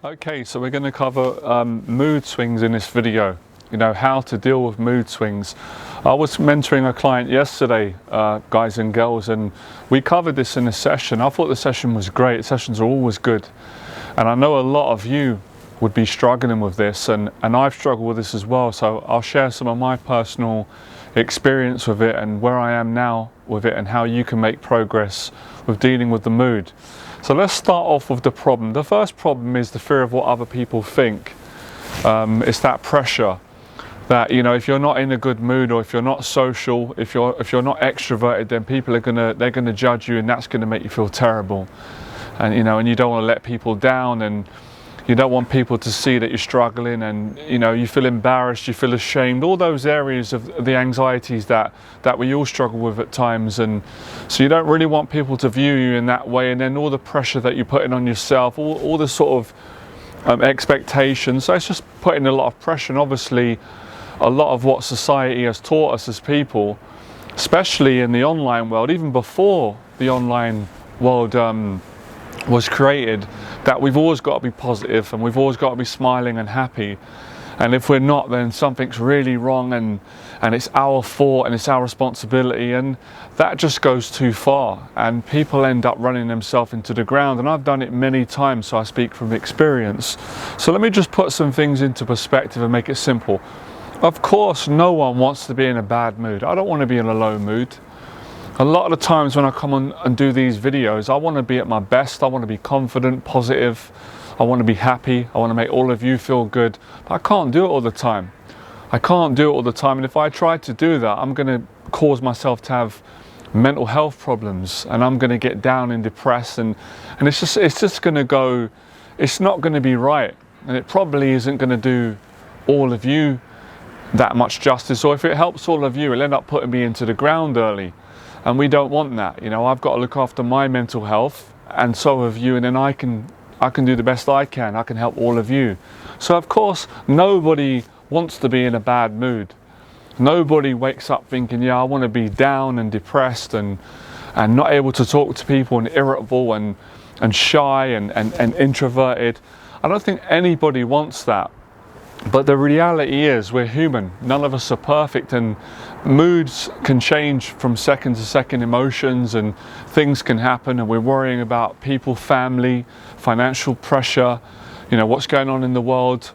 Okay, so we're going to cover mood swings in this video. You know, how to deal with mood swings. I was mentoring a client yesterday, guys and girls, and we covered this in a session. I thought the session was great. Sessions are always good. And I know a lot of you would be struggling with this, and I've struggled with this as well. So I'll share some of my personal experience with it and where I am now with it and how you can make progress with dealing with the mood. So let's start off with the problem. The first problem is the fear of what other people think. It's that pressure that, you know, if you're not in a good mood, or if you're not social, if you're not extroverted, then people are they're gonna judge you, and that's gonna make you feel terrible. And you know, and you don't want to let people down, and you don't want people to see that you're struggling, and you know, you feel embarrassed, you feel ashamed, all those areas of the anxieties that we all struggle with at times. And so you don't really want people to view you in that way, and then all the pressure that you're putting on yourself, all the sort of expectations. So it's just putting a lot of pressure, and obviously a lot of what society has taught us as people, especially in the online world, even before the online world was created, that we've always got to be positive and we've always got to be smiling and happy. And if we're not, then something's really wrong, and it's our fault and it's our responsibility, and that just goes too far, and people end up running themselves into the ground. And I've done it many times, so I speak from experience. So let me just put some things into perspective and make it simple. Of course, no one wants to be in a bad mood. I don't want to be in a low mood. A lot of the times when I come on and do these videos, I want to be at my best. I want to be confident, positive. I want to be happy. I want to make all of you feel good. But I can't do it all the time. I can't do it all the time. And if I try to do that, I'm going to cause myself to have mental health problems, and I'm going to get down and depressed. And it's just going to go, it's not going to be right. And it probably isn't going to do all of you that much justice. Or if it helps all of you, it'll end up putting me into the ground early. And we don't want that. You know, I've got to look after my mental health, and so have you, and then I can do the best I can. I can help all of you. So of course, nobody wants to be in a bad mood. Nobody wakes up thinking, yeah, I want to be down and depressed and not able to talk to people, and irritable and shy and introverted. I don't think anybody wants that. But the reality is, we're human. None of us are perfect, and moods can change from second to second, emotions and things can happen, and we're worrying about people, family, financial pressure, you know, what's going on in the world.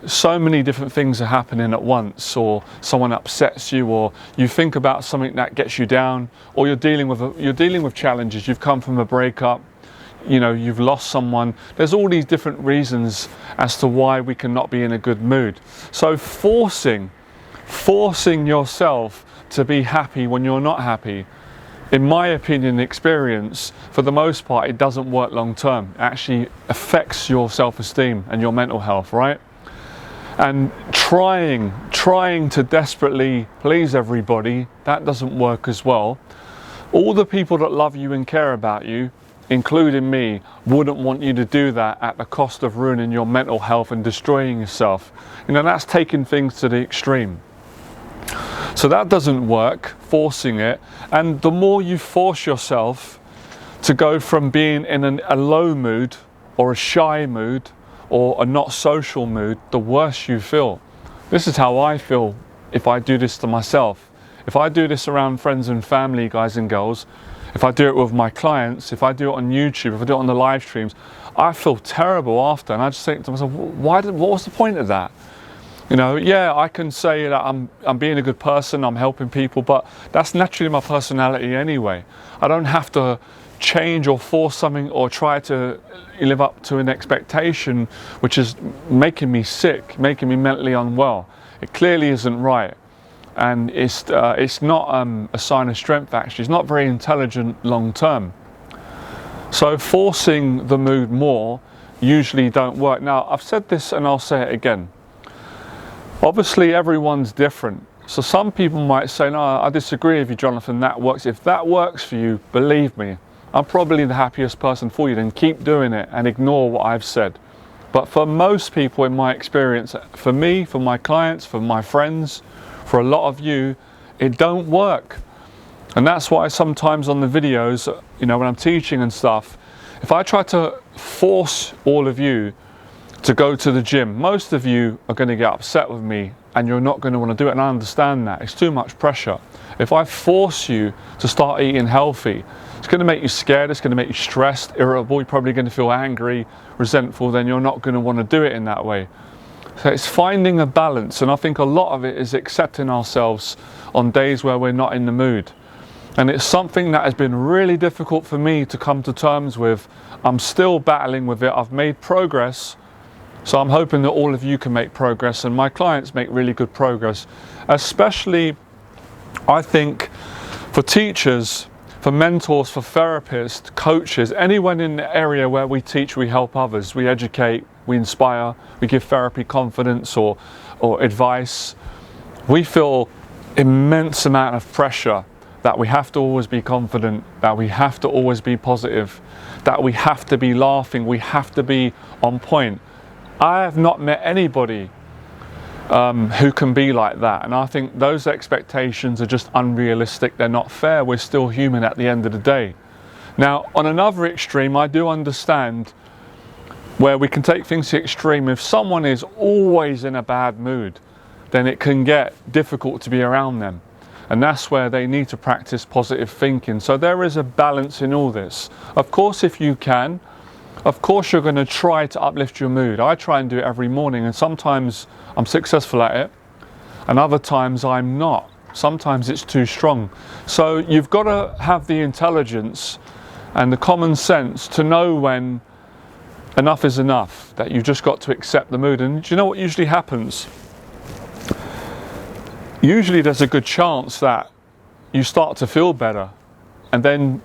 So many different things are happening at once, or someone upsets you, or you think about something that gets you down, or you're dealing with challenges. You've come from a breakup. You know, you've lost someone. There's all these different reasons as to why we cannot be in a good mood. So forcing yourself to be happy when you're not happy, in my opinion and experience, for the most part, it doesn't work long term. It actually affects your self-esteem and your mental health, right? And trying to desperately please everybody, that doesn't work as well. All the people that love you and care about you, including me, wouldn't want you to do that at the cost of ruining your mental health and destroying yourself. You know, that's taking things to the extreme. So that doesn't work, forcing it. And the more you force yourself to go from being in a low mood, or a shy mood, or a not social mood, the worse you feel. This is how I feel if I do this to myself. If I do this around friends and family, guys and girls, if I do it with my clients, if I do it on YouTube, if I do it on the live streams, I feel terrible after, and I just think to myself, what was the point of that? You know, yeah, I can say that I'm being a good person, I'm helping people, but that's naturally my personality anyway. I don't have to change or force something or try to live up to an expectation which is making me sick, making me mentally unwell. It clearly isn't right. And it's not a sign of strength, actually. It's not very intelligent long term. So forcing the mood more usually don't work. Now, I've said this and I'll say it again. Obviously, everyone's different. So some people might say, no, I disagree with you, Jonathan, that works. If that works for you, believe me, I'm probably the happiest person for you. Then keep doing it and ignore what I've said. But for most people, in my experience, for me, for my clients, for my friends, for a lot of you, it don't work. And that's why sometimes on the videos, you know, when I'm teaching and stuff, if I try to force all of you to go to the gym. Most of you are going to get upset with me and you're not going to want to do it, and I understand that. It's too much pressure. If I force you to start eating healthy, it's going to make you scared, it's going to make you stressed, irritable, you're probably going to feel angry, resentful, then you're not going to want to do it in that way. So it's finding a balance, and I think a lot of it is accepting ourselves on days where we're not in the mood. And it's something that has been really difficult for me to come to terms with. I'm still battling with it. I've made progress, so I'm hoping that all of you can make progress, and my clients make really good progress. Especially, I think, for teachers, for mentors, for therapists, coaches, anyone in the area where we teach, we help others, we educate, we inspire, we give therapy, confidence or advice. We feel immense amount of pressure that we have to always be confident, that we have to always be positive, that we have to be laughing, we have to be on point. I have not met anybody who can be like that, and I think those expectations are just unrealistic. They're not fair. We're still human at the end of the day. Now, on another extreme, I do understand where we can take things to the extreme. If someone is always in a bad mood, then it can get difficult to be around them, and that's where they need to practice positive thinking. So there is a balance in all this. Of course, if you can, of course you're going to try to uplift your mood. I try and do it every morning, and sometimes I'm successful at it, and other times I'm not. Sometimes it's too strong. So you've got to have the intelligence and the common sense to know when enough is enough, that you've just got to accept the mood. And do you know what usually happens? Usually there's a good chance that you start to feel better, and then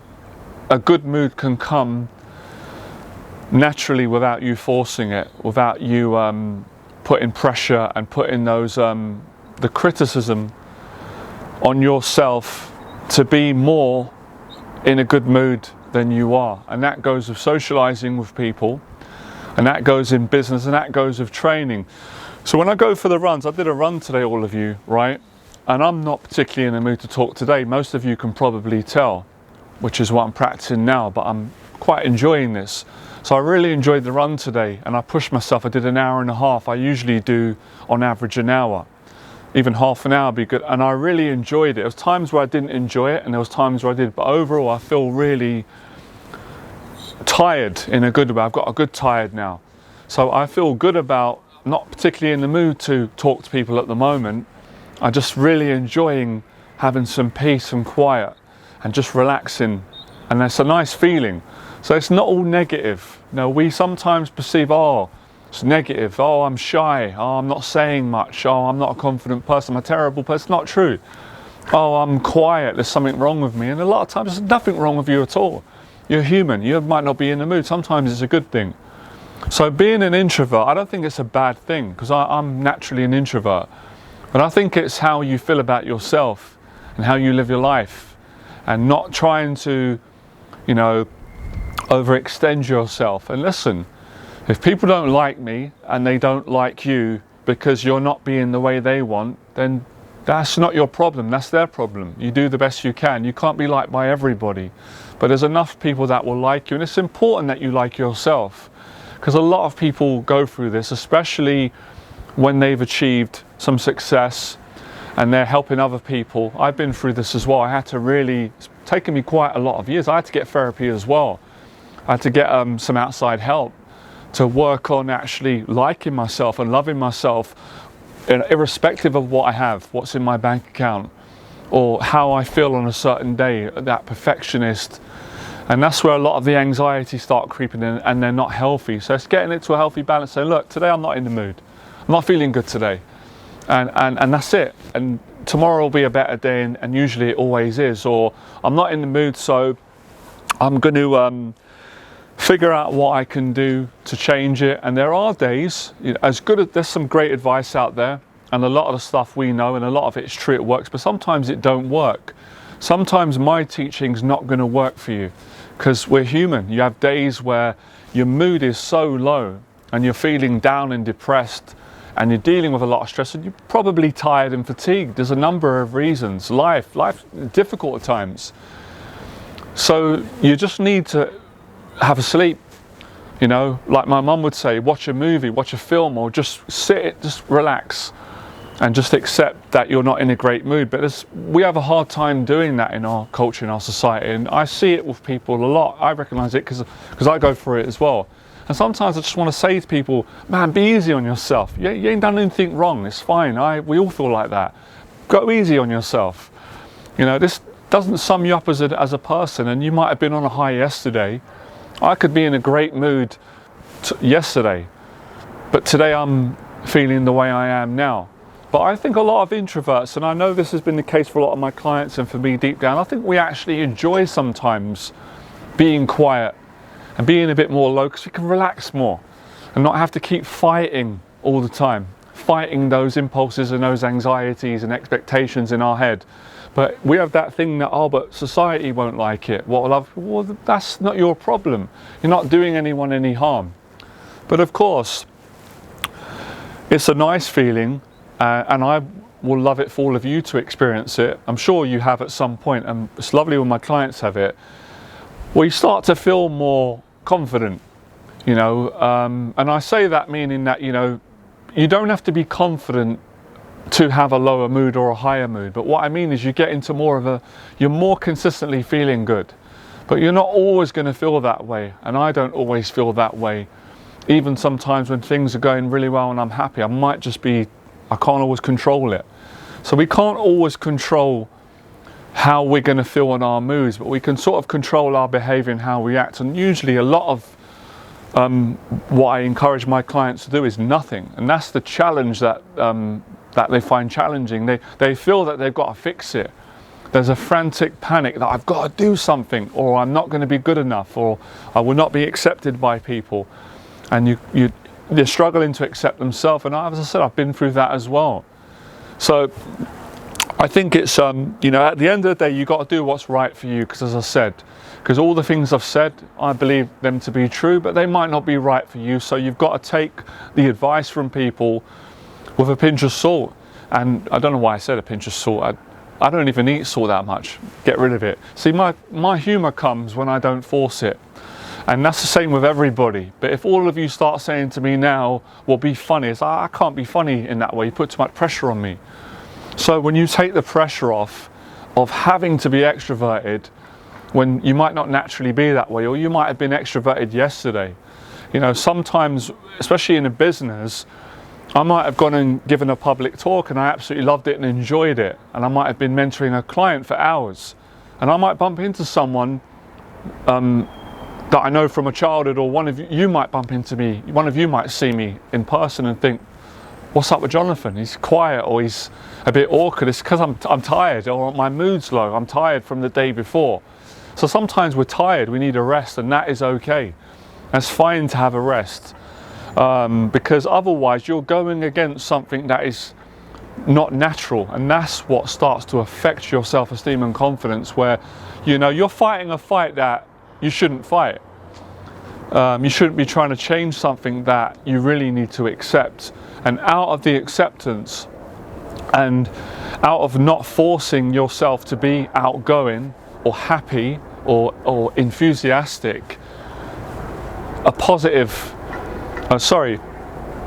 a good mood can come naturally without you forcing it, without you putting pressure and putting those the criticism on yourself to be more in a good mood than you are. And that goes with socializing with people, and that goes in business, and that goes with training. So when I go for the runs, I did a run today, all of you, right? And I'm not particularly in the mood to talk today. Most of you can probably tell, which is what I'm practicing now, but I'm quite enjoying this. So I really enjoyed the run today, and I pushed myself. I did an hour and a half. I usually do on average an hour. Even half an hour would be good. And I really enjoyed it. There was times where I didn't enjoy it, and there was times where I did. But overall, I feel really tired in a good way. I've got a good tired now. So I feel good about not particularly in the mood to talk to people at the moment. I'm just really enjoying having some peace and quiet and just relaxing. And it's a nice feeling. So it's not all negative. No, we sometimes perceive, oh, it's negative. Oh, I'm shy. Oh, I'm not saying much. Oh, I'm not a confident person. I'm a terrible person. It's not true. Oh, I'm quiet. There's something wrong with me. And a lot of times there's nothing wrong with you at all. You're human. You might not be in the mood. Sometimes it's a good thing. So being an introvert, I don't think it's a bad thing, because I'm naturally an introvert. But I think it's how you feel about yourself and how you live your life, and not trying to, you know, overextend yourself. And listen, if people don't like me and they don't like you because you're not being the way they want, then that's not your problem, that's their problem. You do the best you can. You can't be liked by everybody, but there's enough people that will like you, and it's important that you like yourself, because a lot of people go through this, especially when they've achieved some success and they're helping other people. I've been through this as well. I had to really, it's taken me quite a lot of years. I had to get therapy as well. I had to get some outside help to work on actually liking myself and loving myself, irrespective of what I have, what's in my bank account, or how I feel on a certain day, that perfectionist. And that's where a lot of the anxiety start creeping in, and they're not healthy. So it's getting it to a healthy balance, saying, look, today I'm not in the mood. I'm not feeling good today. And that's it. And tomorrow will be a better day, and usually it always is. Or I'm not in the mood, so I'm going to figure out what I can do to change it. And there are days, you know, there's some great advice out there, and a lot of the stuff we know, and a lot of it's true, it works, but sometimes it don't work. Sometimes my teaching's not going to work for you, because we're human. You have days where your mood is so low and you're feeling down and depressed, and you're dealing with a lot of stress, and you're probably tired and fatigued. There's a number of reasons. Life is difficult at times. So you just need to have a sleep. You know, like my mum would say, watch a movie, watch a film, or just sit, just relax and just accept that you're not in a great mood. But we have a hard time doing that in our culture, in our society, and I see it with people a lot. I recognise it because I go through it as well. And sometimes I just want to say to people, man, be easy on yourself. You ain't done anything wrong, it's fine. We all feel like that. Go easy on yourself. You know, this doesn't sum you up as a person, and you might have been on a high yesterday. I could be in a great mood yesterday, but today I'm feeling the way I am now. But I think a lot of introverts, and I know this has been the case for a lot of my clients and for me deep down, I think we actually enjoy sometimes being quiet and being a bit more low, because we can relax more and not have to keep fighting all the time, fighting those impulses and those anxieties and expectations in our head. But we have that thing that, oh, but society won't like it. Well, that's not your problem. You're not doing anyone any harm. But of course, it's a nice feeling, and I will love it for all of you to experience it. I'm sure you have at some point, and it's lovely when my clients have it. We start to feel more confident, you know, and I say that meaning that, you know, you don't have to be confident to have a lower mood or a higher mood, but what I mean is you get into you're more consistently feeling good, but you're not always going to feel that way, and I don't always feel that way. Even sometimes when things are going really well and I'm happy, I can't always control it. So we can't always control how we're going to feel in our moods, but we can sort of control our behavior and how we act. And usually a lot of what I encourage my clients to do is nothing, and that's the challenge that they find challenging. They feel that they've got to fix it. There's a frantic panic that I've got to do something, or I'm not going to be good enough, or I will not be accepted by people. And they're struggling to accept themselves. And as I said, I've been through that as well. So I think it's, you know, at the end of the day, you've got to do what's right for you, because as I said, because all the things I've said, I believe them to be true, but they might not be right for you. So you've got to take the advice from people with a pinch of salt. And I don't know why I said a pinch of salt. I don't even eat salt that much. Get rid of it. See, my humour comes when I don't force it. And that's the same with everybody. But if all of you start saying to me now, well, be funny, it's like, I can't be funny in that way. You put too much pressure on me. So when you take the pressure off of having to be extroverted, when you might not naturally be that way, or you might have been extroverted yesterday. You know, sometimes, especially in a business, I might have gone and given a public talk and I absolutely loved it and enjoyed it. And I might have been mentoring a client for hours. And I might bump into someone that I know from a childhood, or one of you might bump into me, one of you might see me in person and think, what's up with Jonathan? He's quiet, or he's a bit awkward. It's because I'm tired, or my mood's low. I'm tired from the day before. So sometimes we're tired, we need a rest, and that is okay. It's fine to have a rest, because otherwise you're going against something that is not natural, and that's what starts to affect your self-esteem and confidence, where, you know, you're fighting a fight that you shouldn't fight. You shouldn't be trying to change something that you really need to accept. And out of the acceptance and out of not forcing yourself to be outgoing or happy or enthusiastic,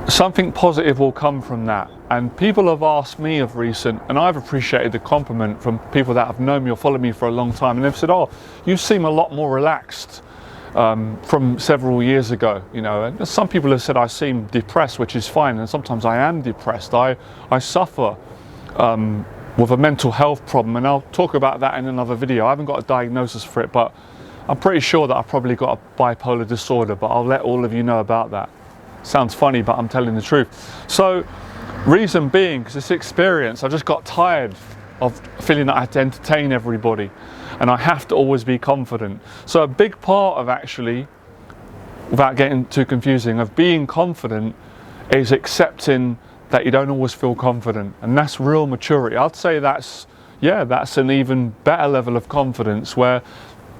something positive will come from that. And people have asked me of recent, and I've appreciated the compliment from people that have known me or followed me for a long time, and they've said, oh, you seem a lot more relaxed from several years ago, you know. And some people have said I seem depressed, which is fine, and sometimes I am depressed. I suffer with a mental health problem, and I'll talk about that in another video. I haven't got a diagnosis for it, but I'm pretty sure that I've probably got a bipolar disorder, but I'll let all of you know about that. Sounds funny, but I'm telling the truth. So, reason being, because this experience, I just got tired of feeling that I had to entertain everybody, and I have to always be confident. So a big part of, actually, without getting too confusing, of being confident is accepting that you don't always feel confident, and that's real maturity. I'd say that's an even better level of confidence, where,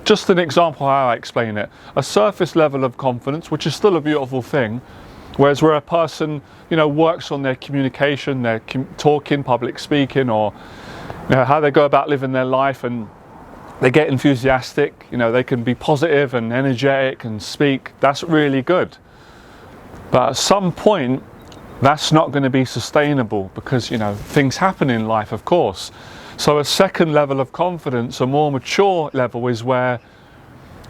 just an example how I explain it, a surface level of confidence, which is still a beautiful thing, whereas where a person, you know, works on their communication, their talking, public speaking, or, you know, how they go about living their life, and they get enthusiastic, you know, they can be positive and energetic and speak. That's really good. But at some point, that's not going to be sustainable because, you know, things happen in life, of course. So a second level of confidence, a more mature level, is where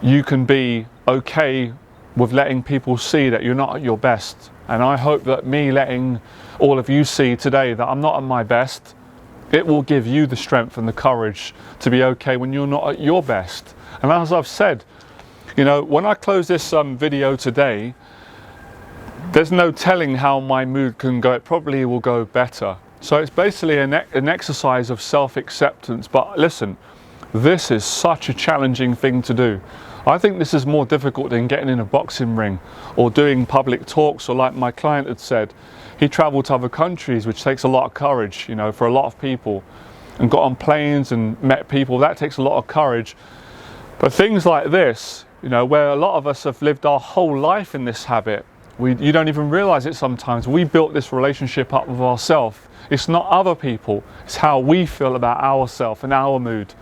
you can be okay with letting people see that you're not at your best. And I hope that me letting all of you see today that I'm not at my best, it will give you the strength and the courage to be okay when you're not at your best. And as I've said, you know, when I close this video today, there's no telling how my mood can go. It probably will go better. So it's basically an exercise of self-acceptance. But listen, this is such a challenging thing to do. I think this is more difficult than getting in a boxing ring or doing public talks, or like my client had said, he traveled to other countries, which takes a lot of courage, you know, for a lot of people, and got on planes and met people. That takes a lot of courage. But things like this, you know, where a lot of us have lived our whole life in this habit, you don't even realize it sometimes. We built this relationship up with ourselves. It's not other people, it's how we feel about ourselves and our mood,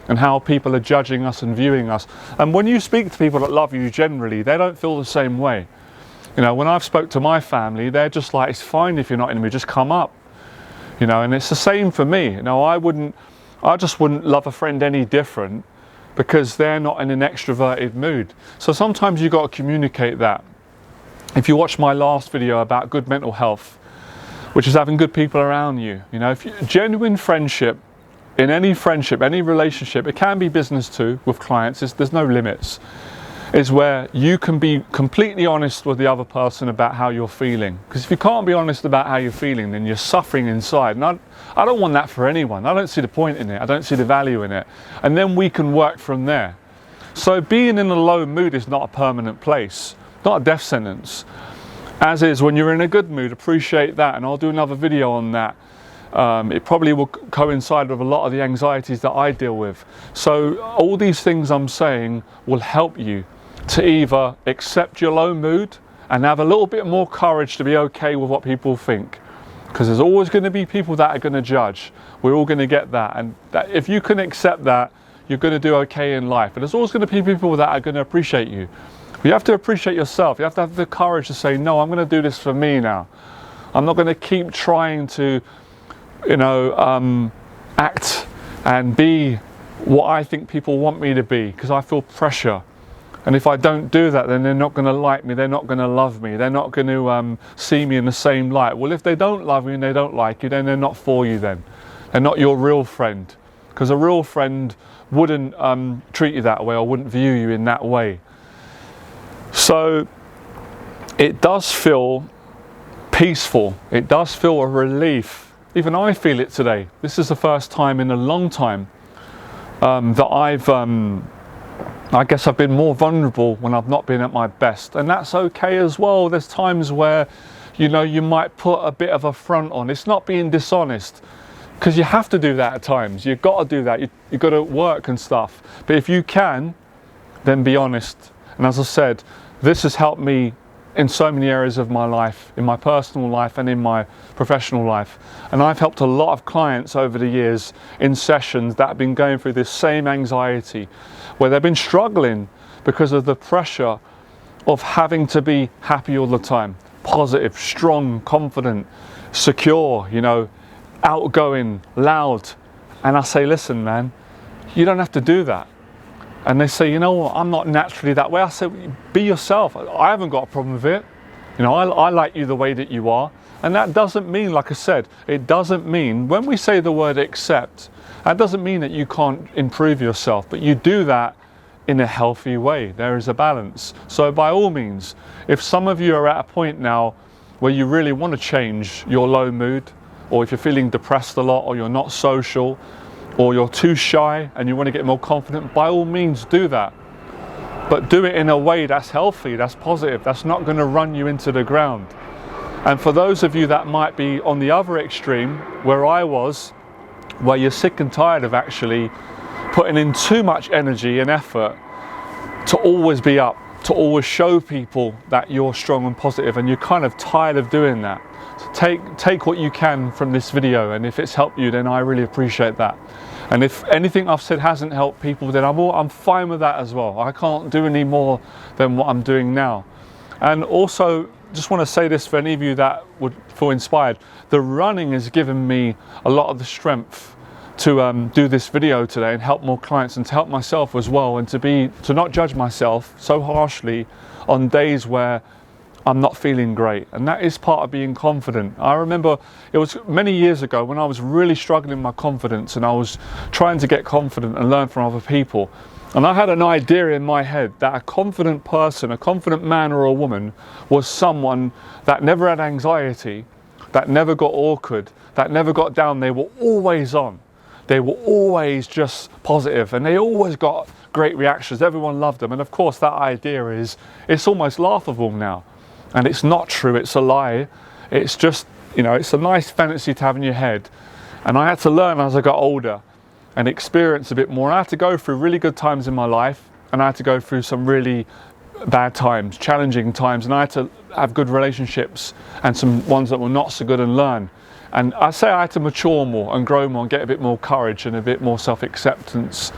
and how people are judging us and viewing us. And when you speak to people that love you generally, they don't feel the same way. You know, when I've spoke to my family, they're just like, it's fine if you're not in the mood, just come up. You know, and it's the same for me. You know, I just wouldn't love a friend any different because they're not in an extroverted mood. So sometimes you've got to communicate that. If you watch my last video about good mental health, which is having good people around you, you know, genuine friendship, in any friendship, any relationship, it can be business too, with clients, there's no limits, is where you can be completely honest with the other person about how you're feeling. Because if you can't be honest about how you're feeling, then you're suffering inside. And I don't want that for anyone. I don't see the point in it. I don't see the value in it. And then we can work from there. So being in a low mood is not a permanent place, not a death sentence. As is when you're in a good mood, appreciate that. And I'll do another video on that. It probably will coincide with a lot of the anxieties that I deal with. So all these things I'm saying will help you to either accept your low mood and have a little bit more courage to be okay with what people think. Because there's always going to be people that are going to judge. We're all going to get that. And that, if you can accept that, you're going to do okay in life. But there's always going to be people that are going to appreciate you. You have to appreciate yourself. You have to have the courage to say, no, I'm going to do this for me now. I'm not going to keep trying to, you know, act and be what I think people want me to be, because I feel pressure. And if I don't do that, then they're not going to like me, they're not going to love me, they're not going to see me in the same light. Well, if they don't love you and they don't like you, then they're not for you then. They're not your real friend. Because a real friend wouldn't treat you that way or wouldn't view you in that way. So it does feel peaceful. It does feel a relief. Even I feel it today. This is the first time in a long time that I guess I've been more vulnerable when I've not been at my best. And that's okay as well. There's times where, you know, you might put a bit of a front on. It's not being dishonest, because you have to do that at times. You've got to do that. You've got to work and stuff. But if you can, then be honest. And as I said, this has helped me in so many areas of my life, in my personal life and in my professional life. And I've helped a lot of clients over the years in sessions that have been going through this same anxiety, where they've been struggling because of the pressure of having to be happy all the time, positive, strong, confident, secure, you know, outgoing, loud. And I say, listen, man, you don't have to do that. And they say, you know what, I'm not naturally that way. I say, be yourself. I haven't got a problem with it. You know, I like you the way that you are. And that doesn't mean, like I said, it doesn't mean, when we say the word accept, that doesn't mean that you can't improve yourself, but you do that in a healthy way. There is a balance. So by all means, if some of you are at a point now where you really want to change your low mood, or if you're feeling depressed a lot, or you're not social, or you're too shy and you want to get more confident, by all means do that. But do it in a way that's healthy, that's positive, that's not going to run you into the ground. And for those of you that might be on the other extreme, where I was, where you're sick and tired of actually putting in too much energy and effort to always be up, to always show people that you're strong and positive, and you're kind of tired of doing that. So take what you can from this video, and if it's helped you, then I really appreciate that. And if anything I've said hasn't helped people, then I'm fine with that as well. I can't do any more than what I'm doing now. And also, just want to say this for any of you that would feel inspired. The running has given me a lot of the strength to do this video today and help more clients, and to help myself as well, and to not judge myself so harshly on days where I'm not feeling great. And that is part of being confident. I remember it was many years ago when I was really struggling with my confidence, and I was trying to get confident and learn from other people. And I had an idea in my head that a confident person, a confident man or a woman, was someone that never had anxiety, that never got awkward, that never got down. They were always on. They were always just positive, and they always got great reactions. Everyone loved them. And of course, that idea it's almost laughable now. And it's not true, it's a lie. It's just, it's a nice fantasy to have in your head. And I had to learn as I got older and experience a bit more. I had to go through really good times in my life, and I had to go through some really bad times, challenging times, and I had to have good relationships and some ones that were not so good, and learn. And I say I had to mature more and grow more and get a bit more courage and a bit more self-acceptance,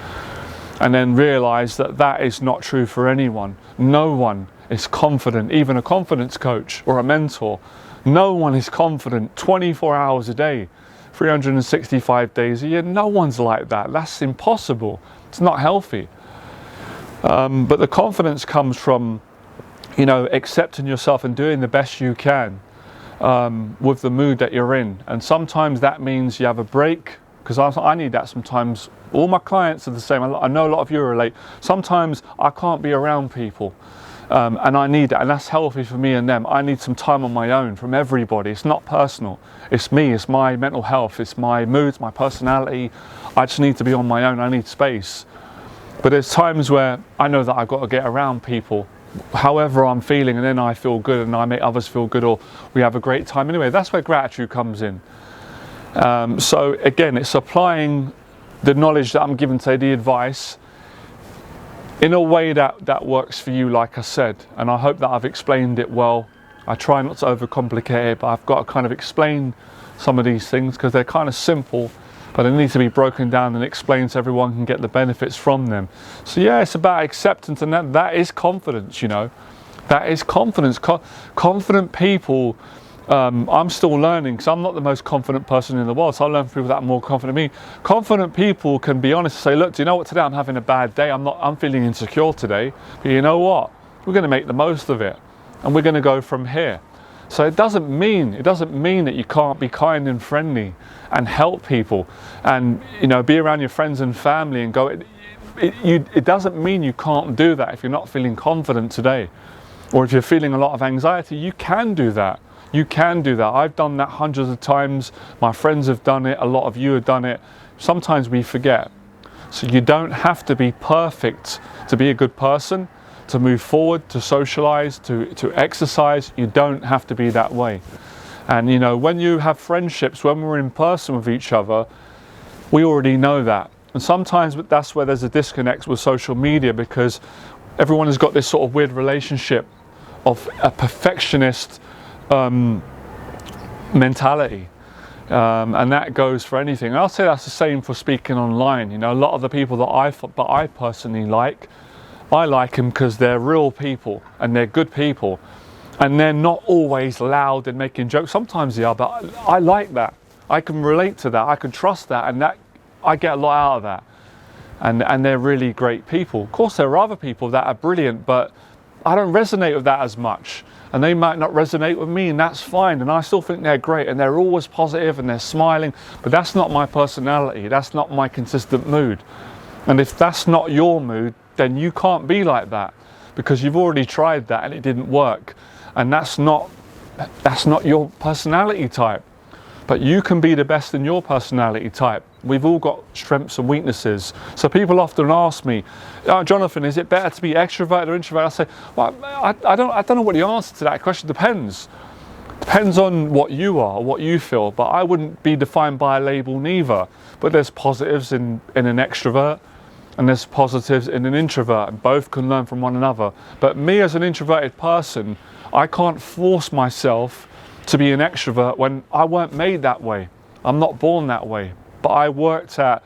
and then realise that that is not true for anyone. No one is confident, even a confidence coach or a mentor. No one is confident 24 hours a day, 365 days a year. No one's like that. That's impossible. It's not healthy. But the confidence comes from, accepting yourself and doing the best you can with the mood that you're in. And sometimes that means you have a break, because I need that sometimes. All my clients are the same. I know a lot of you relate. Sometimes I can't be around people. And I need that, and that's healthy for me and them. I need some time on my own from everybody. It's not personal. It's me, it's my mental health, it's my moods, my personality. I just need to be on my own. I need space. But there's times where I know that I've got to get around people, however I'm feeling, and then I feel good and I make others feel good, or we have a great time. Anyway, that's where gratitude comes in. So again, it's applying the knowledge that I'm given today, the advice, in a way that works for you, like I said. And I hope that I've explained it well. I try not to overcomplicate it, but I've got to kind of explain some of these things because they're kind of simple, but they need to be broken down and explained so everyone can get the benefits from them. So yeah, it's about acceptance, and that is confidence, That is confidence. Confident people, I'm still learning, because I'm not the most confident person in the world, so I learn from people that are more confident than me. Confident people can be honest and say, look, do you know what, today I'm having a bad day, I'm feeling insecure today, but you know what, we're going to make the most of it, and we're going to go from here. So it doesn't mean that you can't be kind and friendly and help people and be around your friends and family and go. It doesn't mean you can't do that if you're not feeling confident today, or if you're feeling a lot of anxiety. You can do that. You can do that. I've done that hundreds of times. My friends have done it. A lot of you have done it. Sometimes we forget. So you don't have to be perfect to be a good person, to move forward, to socialize, to exercise. You don't have to be that way. And when you have friendships, when we're in person with each other, we already know that. And sometimes that's where there's a disconnect with social media, because everyone has got this sort of weird relationship of a perfectionist mentality. And that goes for anything. And I'll say that's the same for speaking online. A lot of the people that I personally like, I like them because they're real people and they're good people, and they're not always loud and making jokes. Sometimes they are, but I like that. I can relate to that. I can trust that, and that I get a lot out of that. And they're really great people. Of course, there are other people that are brilliant, but I don't resonate with that as much. And they might not resonate with me, and that's fine. And I still think they're great, and they're always positive, and they're smiling. But that's not my personality. That's not my consistent mood. And if that's not your mood, then you can't be like that, because you've already tried that and it didn't work. And that's not your personality type. But you can be the best in your personality type. We've all got strengths and weaknesses. So people often ask me, oh, Jonathan, is it better to be extrovert or introvert? I say, well, I don't know what the answer to that question depends. Depends on what you are, what you feel. But I wouldn't be defined by a label neither. But there's positives in an extrovert, and there's positives in an introvert, and both can learn from one another. But me as an introverted person, I can't force myself to be an extrovert when I weren't made that way. I'm not born that way. But I worked at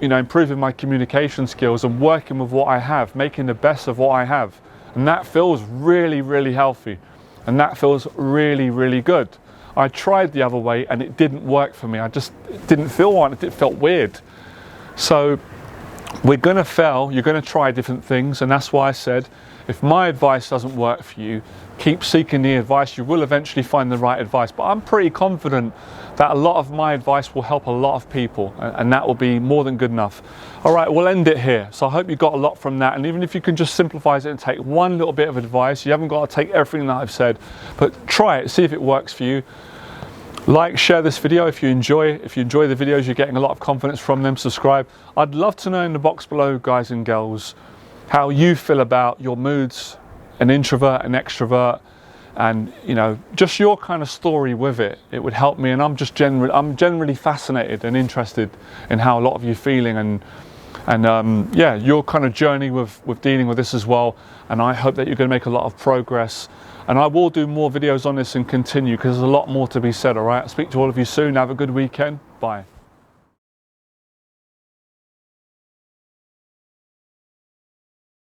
you know, improving my communication skills and working with what I have, making the best of what I have. And that feels really, really healthy. And that feels really, really good. I tried the other way and it didn't work for me. It didn't feel right, it felt weird. So we're gonna fail, you're gonna try different things, and that's why I said, if my advice doesn't work for you, keep seeking the advice. You will eventually find the right advice. But I'm pretty confident that a lot of my advice will help a lot of people, and that will be more than good enough. All right, we'll end it here. So I hope you got a lot from that, and even if you can just simplify it and take one little bit of advice, you haven't got to take everything that I've said, but try it, see if it works for you. Like, share this video if you enjoy the videos, you're getting a lot of confidence from them. Subscribe. I'd love to know in the box below, guys and girls, how you feel about your moods, an introvert, an extrovert, and you know, just your kind of story with it. It would help me, and I'm generally fascinated and interested in how a lot of you are feeling, and yeah, your kind of journey with dealing with this as well. And I hope that you're going to make a lot of progress. And I will do more videos on this and continue, because there's a lot more to be said. All right, I'll speak to all of you soon. Have a good weekend. Bye.